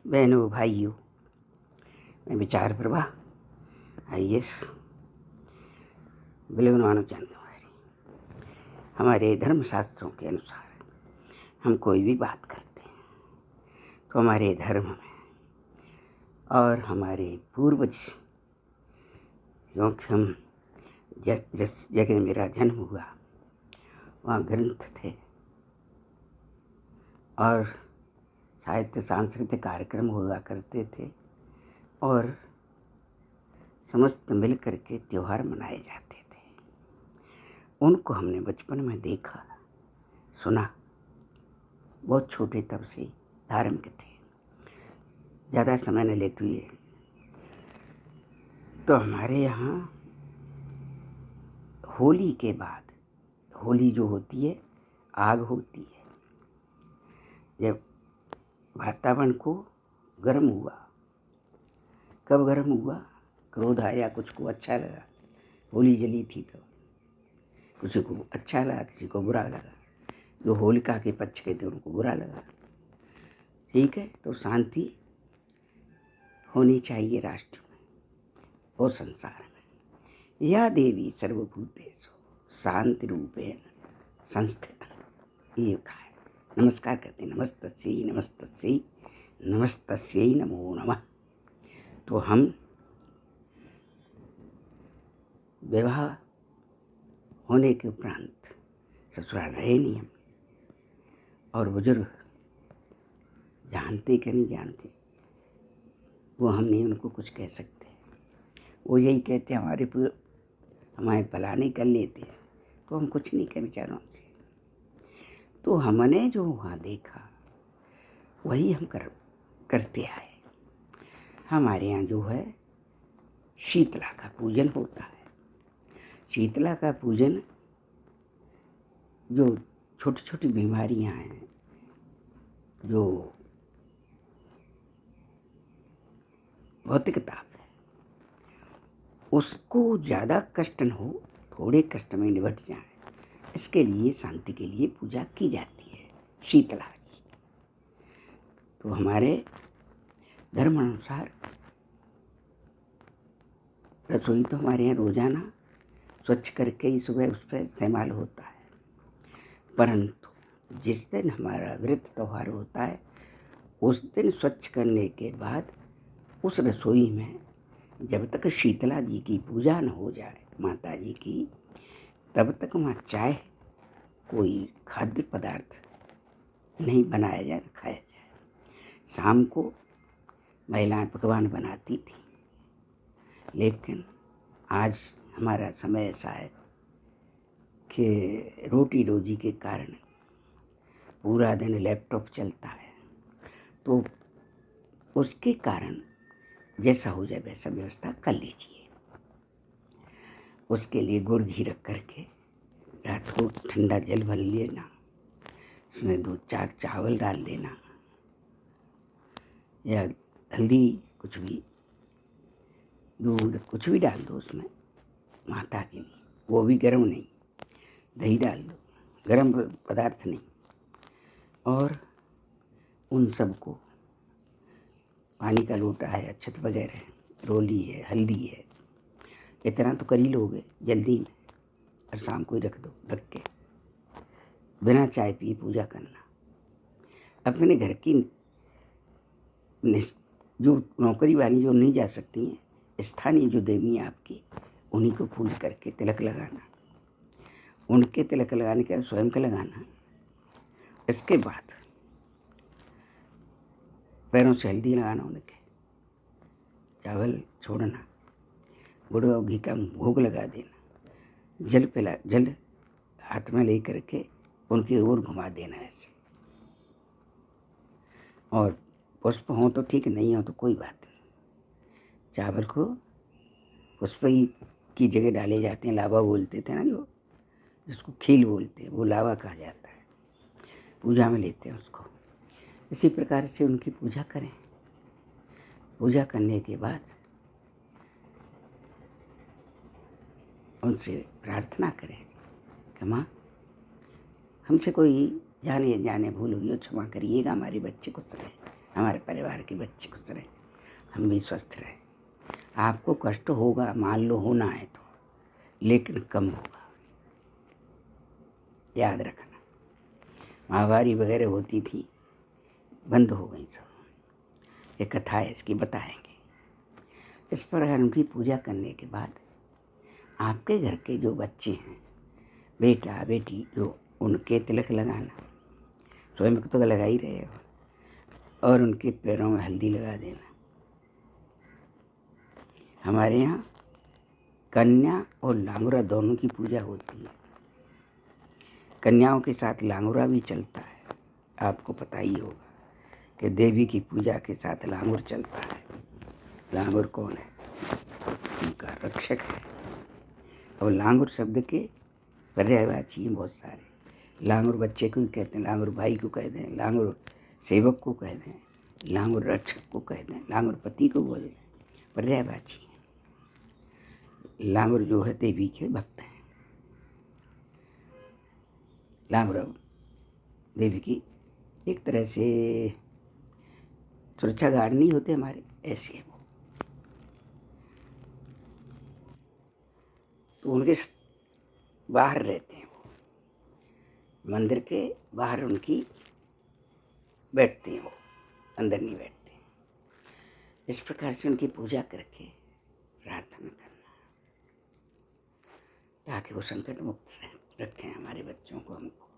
बहनों भाइयों, मैं विचार प्रवाह आइए बिलवनानुजान हमारे धर्मशास्त्रों के अनुसार हम कोई भी बात करते हैं तो हमारे धर्म में और हमारे पूर्वज, क्योंकि हम जिस जगह मेरा जन्म हुआ वहाँ ग्रंथ थे और साहित्य सांस्कृतिक कार्यक्रम हुआ करते थे और समस्त मिल कर के त्यौहार मनाए जाते थे। उनको हमने बचपन में देखा, सुना। बहुत छोटे तब से धार्मिक थे। ज़्यादा समय न लेते हुए तो हमारे यहाँ होली के बाद, होली जो होती है आग होती है, जब वातावरण को गर्म हुआ, कब गर्म हुआ, क्रोध आया, कुछ को अच्छा लगा, होली जली थी तो किसी को अच्छा लगा, किसी को बुरा लगा। जो होलिका के पक्ष के थे उनको बुरा लगा। ठीक है, तो शांति होनी चाहिए राष्ट्र में और संसार में। या देवी सर्वभूतेषु शांति रूपेण संस्थिता, ये कहा है। नमस्कार करते, नमस्तस्यै नमस्तस्यै नमस्तस्यै नमो नमः। तो हम विवाह होने के उपरांत ससुराल रहे नहीं हम, और बुजुर्ग जानते कि नहीं जानते वो हम नहीं उनको कुछ कह सकते। वो यही कहते हमारे भला नहीं कर लेते, तो हम कुछ नहीं कह बेचारों से। तो हमने जो वहाँ देखा वही हम करते आए। हमारे यहाँ जो है शीतला का पूजन होता है। शीतला का पूजन, जो छोटी छोटी बीमारियाँ हैं, जो भौतिक ताप है, उसको ज़्यादा कष्ट न हो, थोड़े कष्ट में निपट जाए, इसके लिए शांति के लिए पूजा की जाती है शीतला की। तो हमारे धर्म अनुसार रसोई तो हमारे यहाँ रोज़ाना स्वच्छ करके ही सुबह उस पर इस्तेमाल होता है, परंतु जिस दिन हमारा व्रत त्यौहार होता है उस दिन स्वच्छ करने के बाद उस रसोई में जब तक शीतला जी की पूजा न हो जाए, माता जी की, तब तक वहाँ चाय, कोई खाद्य पदार्थ नहीं बनाया जाए, न खाया जाए। शाम को महिलाएं पकवान बनाती थी, लेकिन आज हमारा समय ऐसा है कि रोटी रोजी के कारण पूरा दिन लैपटॉप चलता है, तो उसके कारण जैसा हो जाए वैसा व्यवस्था कर लीजिए। उसके लिए गुड़ घी रख करके रात को ठंडा जल भर लेना, उसमें 2-4 चावल डाल देना, या हल्दी, कुछ भी, दूध, कुछ भी डाल दो उसमें माता के लिए। वो भी गर्म नहीं, दही डाल दो, गर्म पदार्थ नहीं। और उन सबको, पानी का लोटा है, अक्षत वगैरह, रोली है, हल्दी है, इतना तो कर ही लोगे जल्दी में, और शाम को ही रख दो ढक के। बिना चाय पिए पूजा करना। अपने घर की जो नौकरी वाली जो नहीं जा सकती हैं, स्थानीय जो देवी हैं आपकी, उन्हीं को पूज करके तिलक लगाना। उनके तिलक लगाने के बाद स्वयं का लगाना। इसके बाद पैरों से हल्दी लगाना, उनके चावल छोड़ना, गुड़ और घी का भोग लगा देना, जल हाथ में ले करके उनकी ओर घुमा देना ऐसे। और पुष्प हो तो ठीक, नहीं हो तो कोई बात नहीं। चावल को पुष्प ही की जगह डाले जाते हैं। लावा बोलते थे ना, जो जिसको खील बोलते हैं, वो लावा कहा जाता है। पूजा में लेते हैं उसको। इसी प्रकार से उनकी पूजा करें। पूजा करने के बाद उनसे प्रार्थना करें कि माँ, हमसे कोई जाने अनजाने भूल हुई हो, क्षमा करिएगा, हमारे बच्चे कुछ रहे, हमारे परिवार के बच्चे खुश रहे, हम भी स्वस्थ रहे। आपको कष्ट होगा, मान लो होना है तो, लेकिन कम होगा, याद रखना। महामारी वगैरह होती थी, बंद हो गई सब। ये कथा है, इसकी बताएंगे। इस पर उनकी पूजा करने के बाद आपके घर के जो बच्चे हैं, बेटा बेटी, जो उनके तिलक लगाना, स्वयं तो लगा ही रहे हो, और उनके पैरों में हल्दी लगा देना। हमारे यहाँ कन्या और लांगुरा दोनों की पूजा होती है। कन्याओं के साथ लांगुरा भी चलता है। आपको पता ही होगा कि देवी की पूजा के साथ लांगुर चलता है। लांगुर कौन है? उनका रक्षक है। और लांगुर शब्द के पर्यायवाची हैं बहुत सारे। लांगुर बच्चे को भी कहते हैं, लांगुर भाई को कहते हैं, लांगुर सेवक को कहते हैं, लांगुर रक्षक को कहते हैं, लांगुर पति को बोलते हैं, पर्यायवाची हैं। लांगुर जो है देवी के भक्त हैं। लांगुर देवी की एक तरह से सुरक्षा गार्ड नहीं होते हमारे, ऐसे है वो। तो उनके बाहर रहते हैं वो, मंदिर के बाहर उनकी बैठते हैं वो, अंदर नहीं बैठते। इस प्रकार से उनकी पूजा करके प्रार्थना करना ताकि वो संकट मुक्त रखें हमारे बच्चों को, हमको।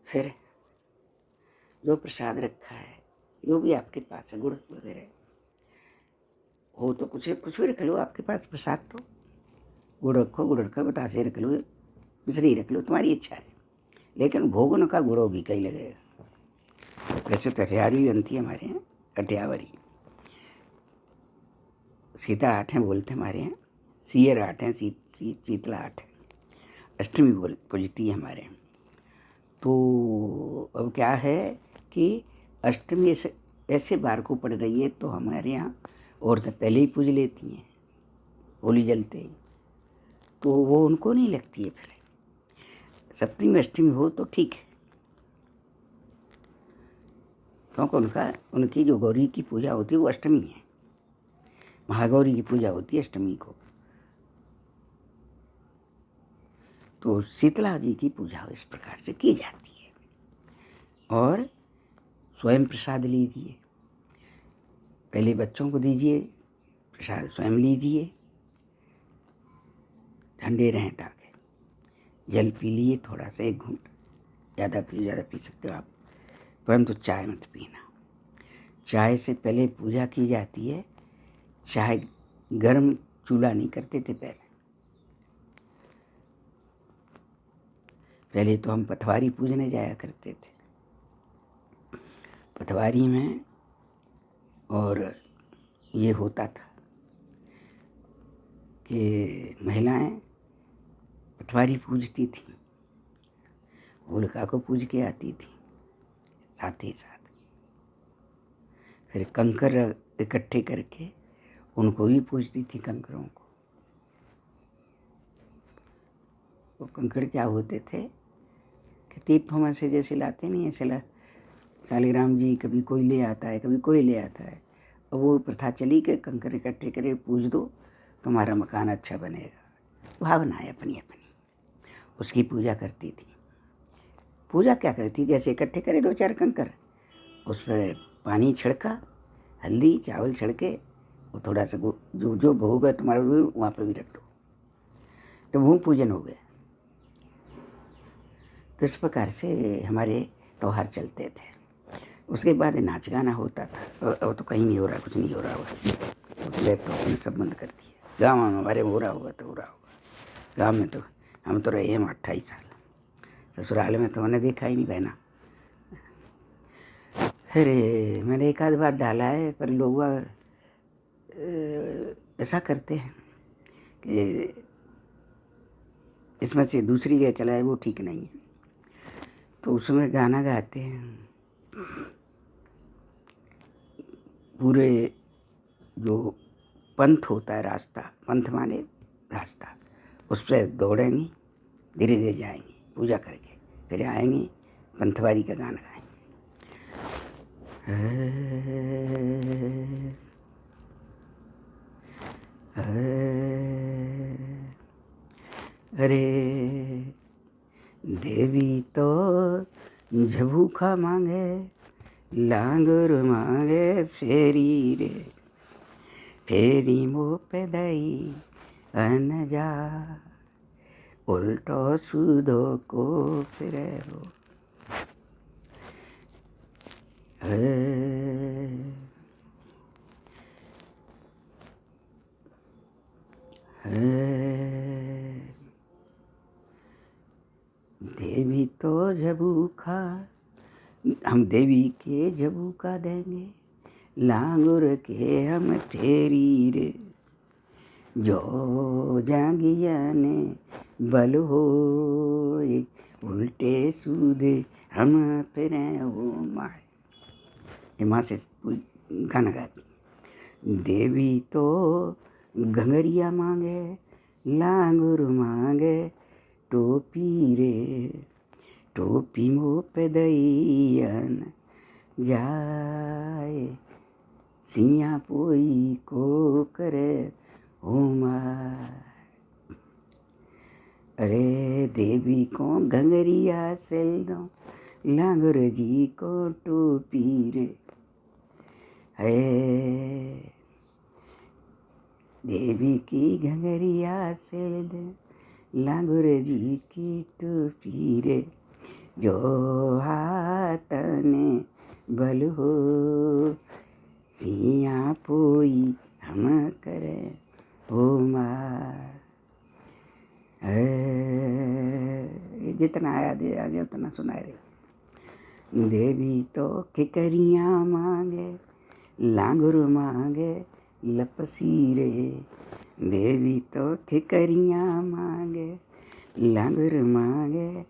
फिर जो प्रसाद रखा है, जो भी आपके पास है, गुड़ वगैरह हो तो कुछ भी रख लो आपके पास प्रसाद। तो गुड़ रखो, गुड़ रखो, बतासे रख लो, मिश्री रख लो, तुम्हारी इच्छा है, लेकिन भोग उनका गुड़ो भी कहीं लगेगा। वैसे तो अठियारी बनती है हमारे यहाँ, अठियावरी। सीता आठ हैं बोलते हैं हमारे यहाँ, सियर आठ हैं, शीतला आठ है, अष्टमी पूजती है हमारे यहाँ। तो अब क्या है कि अष्टमी ऐसे बार को पड़ रही है, तो हमारे यहाँ औरतें पहले ही पूज लेती हैं होली जलते ही, तो वो उनको नहीं लगती है। फिर सप्तमी अष्टमी हो तो ठीक है, क्योंकि उनकी जो गौरी की पूजा होती है वो अष्टमी है। महागौरी की पूजा होती है अष्टमी को। तो शीतला जी की पूजा इस प्रकार से की जाती है। और स्वयं प्रसाद लीजिए, पहले बच्चों को दीजिए प्रसाद, स्वयं लीजिए, ठंडे रहें ताकि। जल पी लिए थोड़ा सा, एक घूंट, ज़्यादा पी सकते हो आप, परंतु चाय मत पीना। चाय से पहले पूजा की जाती है। चाय गर्म चूल्हा नहीं करते थे पहले तो हम पथवारी पूजने जाया करते थे, पथवारी में, और ये होता था कि महिलाएं पथवारी पूजती थी, होलिका को पूज के आती थी, साथ ही साथ फिर कंकर इकट्ठे करके उनको भी पूजती थी, कंकरों को। वो कंकड़ क्या होते थे कि तीर्थों में से जैसे लाते नहीं है, शालिग्राम जी कभी कोई ले आता है, कभी कोई ले आता है, और वो प्रथा चली कि कंकड़ इकट्ठे करे पूज दो, तुम्हारा मकान अच्छा बनेगा। भावना है अपनी अपनी, उसकी पूजा करती थी। पूजा क्या करती, जैसे इकट्ठे करे 2-4 कंकर, उस पर पानी छिड़का, हल्दी चावल छिड़के, और थोड़ा सा जो भोग है तुम्हारा वहाँ पर भी रख दो, तो भूमि पूजन हो गया। तो इस प्रकार से हमारे त्योहार चलते थे। उसके बाद नाच गाना होता था। अब तो कहीं नहीं हो रहा, कुछ नहीं हो रहा होगा, लैपटॉप ने सब बंद कर दिया। गाँव में हमारे में हो रहा होगा तो हो रहा होगा। गाँव में तो हम तो रहे हैं 28 साल, ससुराल में तो मैंने देखा ही नहीं बहना। फिर मैंने एक आध बार डाला है, पर लोग ऐसा करते हैं कि इसमें से दूसरी जगह चला है, वो ठीक नहीं है, तो उसमें गाना गाते हैं। पूरे जो पंथ होता है, रास्ता, पंथ माने रास्ता, उस पर दौड़ेंगी, धीरे धीरे जाएंगी पूजा करके, फिर आएंगी, पंथवारी का गाना गाएंगे। अरे देवी तो झबूखा मांगे, लांगुर मांगे फेरी रे, फेरी मुँह पे दई अन जा, उल्टो सूदो को फिरे हो। देवी तो झबूखा, हम देवी के झबूखा देंगे, लांगुर के हम फेरी रे, जो जांगिया ने बल होए, उल्टे सूदे हम फिरे हो माए। ये माँ से गाना गाती। देवी तो घंगरिया मांगे, लांगुर मांगे टोपी रे, टोपी मुँह पे दईयन जाए, सिया पोई को करे हो माय। अरे देवी को घंगरिया सेल दो, लांगुर जी को टोपी रे, है देवी की घंगरिया सेल दे, लांगुर जी की टोपी रे, जो हाथ ने बल हो, सिया पोई हम करे हो माँ। जितना आया दे आगे उतना सुना रही। देवी तो किकरियाँ मांगे, लांगुर मांगे लपसी रे, देवी तो किकरियाँ मांगे, लांगुर मांगे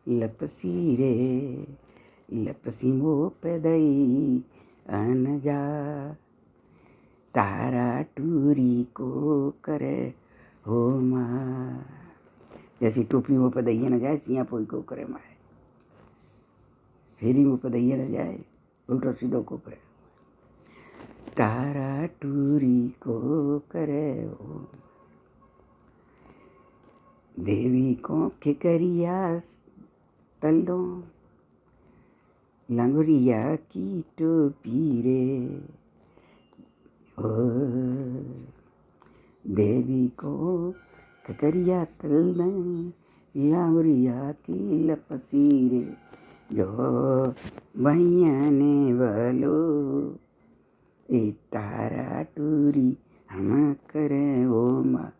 लपसी रे, लपसी मुँह पे दई अन जा, तारा टूरी को करे हो माँ। जैसी टोपी मुँह पे दई न जाए, सिया पोई को करे माए, फेरी मुँह पे दई न जाए, उल्टो सीधो को करे, तारा टूरी को करे हो। देवी को खिकरिया तल दो, लंगुरिया की टोपी रे, ओ देवी को खिकरिया तल दो, लंगुरिया की लपसी रे, जो भैया ने बलो, ए तारा टूरी हम करें हो माँ।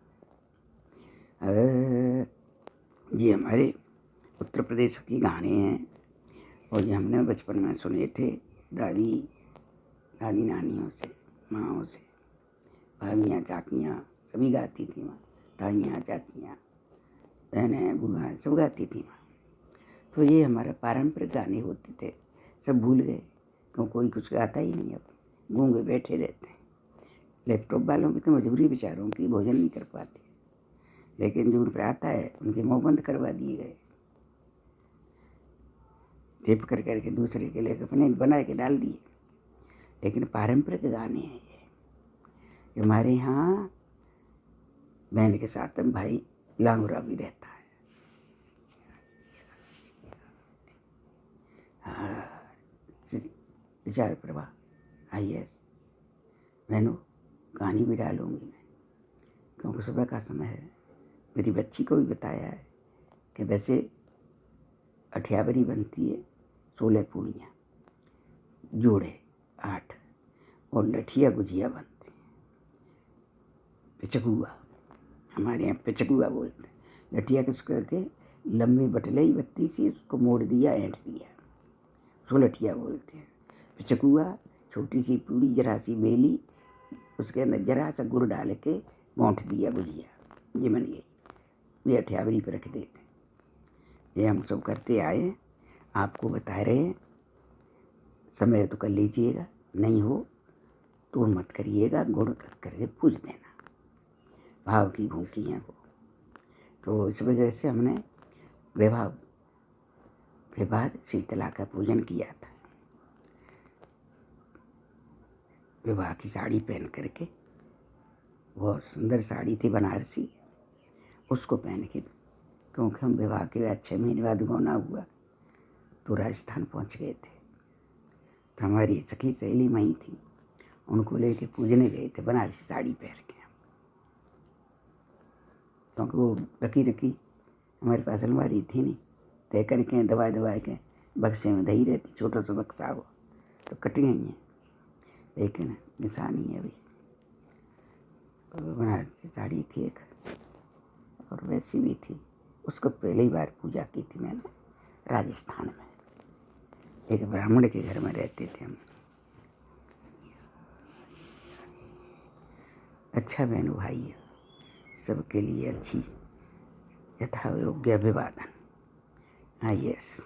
ये हमारे उत्तर प्रदेश की गाने हैं और ये हमने बचपन में सुने थे दादी नानियों से, माँओं से। भाभियाँ चाचियाँ सभी गाती थी माँ, ताइयाँ चाचियाँ बहनें बुआ सब गाती थी माँ। तो ये हमारा पारंपरिक गाने होते थे, सब भूल गए क्यों, कोई कुछ गाता ही नहीं, अब गूंगे बैठे रहते हैं। लैपटॉप वालों की तो मजबूरी बेचारों की, भोजन नहीं कर पाते, लेकिन जो उन पर आता है उनके मुँह बंद करवा दिए गए, टेप कर करके दूसरे के लिए अपने बना के डाल दिए। लेकिन पारंपरिक गाने हैं ये हमारे यहाँ। बहन के साथ भाई लांगुरा भी रहता है। विचार प्रवाह आइए बहनों, कहानी भी डालूंगी मैं, क्योंकि सुबह का समय है। मेरी बच्ची को भी बताया है कि वैसे अठियावरी बनती है 16 पूड़ियाँ, जोड़े 8, और लठिया गुजिया बनती है, पिचकुआ, हमारे यहाँ पिचकुआ बोलते हैं। लठिया किसको कहते हैं? लंबी बटलई बत्ती सी, उसको मोड़ दिया, ऐंठ दिया, उसको लठिया बोलते हैं। पिचकुआ छोटी सी पूड़ी, जरा सी बेली, उसके अंदर जरा सा गुड़ डाल के गौंठ दिया गुजिया, ये बन गई। ये अठियावरी पर रख देते हैं। ये हम सब करते आए हैं, आपको बता रहे हैं। समय तो कर लीजिएगा, नहीं हो तो मत करिएगा, गुड़ करके पूछ देना, भाव की भूखियाँ हो। तो इस वजह से हमने विवाह के बाद शीतला का पूजन किया था। विवाह की साड़ी पहन करके, बहुत सुंदर साड़ी थी बनारसी, उसको पहन के, क्योंकि हम विवाह के बाद 6 महीने बाद गौना हुआ तो राजस्थान पहुंच गए थे। तो हमारी सखी सहेली वहीं थी, उनको लेके पूजने गए थे बनारसी साड़ी पहन के, क्योंकि वो रखी रखी हमारे पास अलमारी थी नहीं, तय करके दबा दबा के बक्से में दही रहती, छोटा सा बक्सा हो तो कट गई हैं, लेकिन निशानी है अभी। बनारसी साड़ी थी एक, और वैसी भी थी, उसको पहली बार पूजा की थी मैंने राजस्थान में, एक ब्राह्मण के घर में रहते थे हम। अच्छा बहनों भाई, सबके लिए अच्छी यथा योग्य अभिवादन। हाँ, यस।